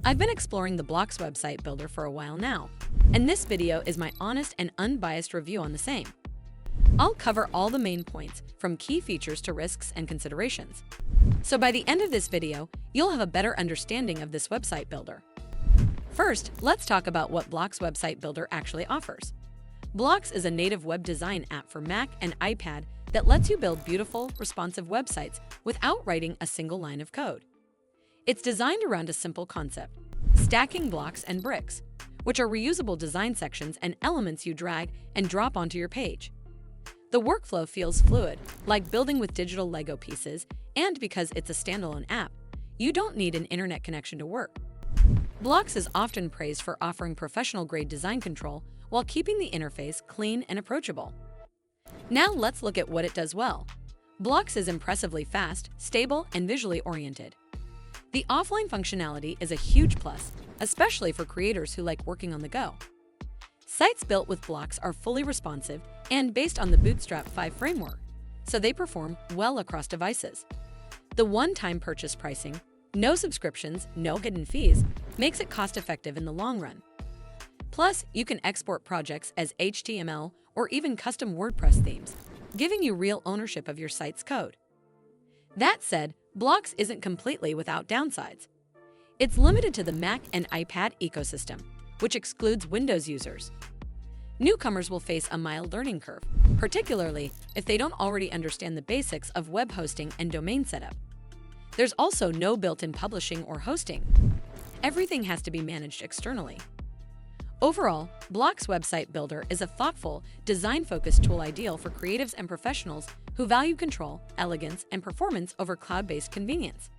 I've been exploring the Blocs website builder for a while now, and this video is my honest and unbiased review on the same. I'll cover all the main points, from key features to risks and considerations. So by the end of this video, you'll have a better understanding of this website builder. First, let's talk about what Blocs website builder actually offers. Blocs is a native web design app for Mac and iPad that lets you build beautiful, responsive websites without writing a single line of code. It's designed around a simple concept: stacking blocks and bricks, which are reusable design sections and elements you drag and drop onto your page. The workflow feels fluid, like building with digital Lego pieces, and because it's a standalone app, you don't need an internet connection to work. Blocs is often praised for offering professional-grade design control while keeping the interface clean and approachable. Now let's look at what it does well. Blocs is impressively fast, stable, and visually oriented. The offline functionality is a huge plus, especially for creators who like working on the go. Sites built with Blocs are fully responsive and based on the Bootstrap 5 framework, so they perform well across devices. The one-time purchase pricing, no subscriptions, no hidden fees, makes it cost-effective in the long run. Plus, you can export projects as HTML or even custom WordPress themes, giving you real ownership of your site's code. That said, Blocs isn't completely without downsides. It's limited to the Mac and iPad ecosystem, which excludes Windows users. Newcomers will face a mild learning curve, particularly if they don't already understand the basics of web hosting and domain setup. There's also no built-in publishing or hosting. Everything has to be managed externally. Overall, Blocs website builder is a thoughtful, design-focused tool ideal for creatives and professionals who value control, elegance, and performance over cloud-based convenience.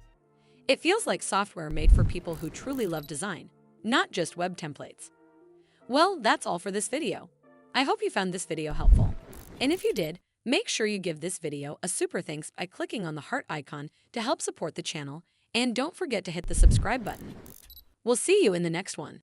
It feels like software made for people who truly love design, not just web templates. Well, that's all for this video. I hope you found this video helpful. And if you did, make sure you give this video a super thanks by clicking on the heart icon to help support the channel, and don't forget to hit the subscribe button. We'll see you in the next one.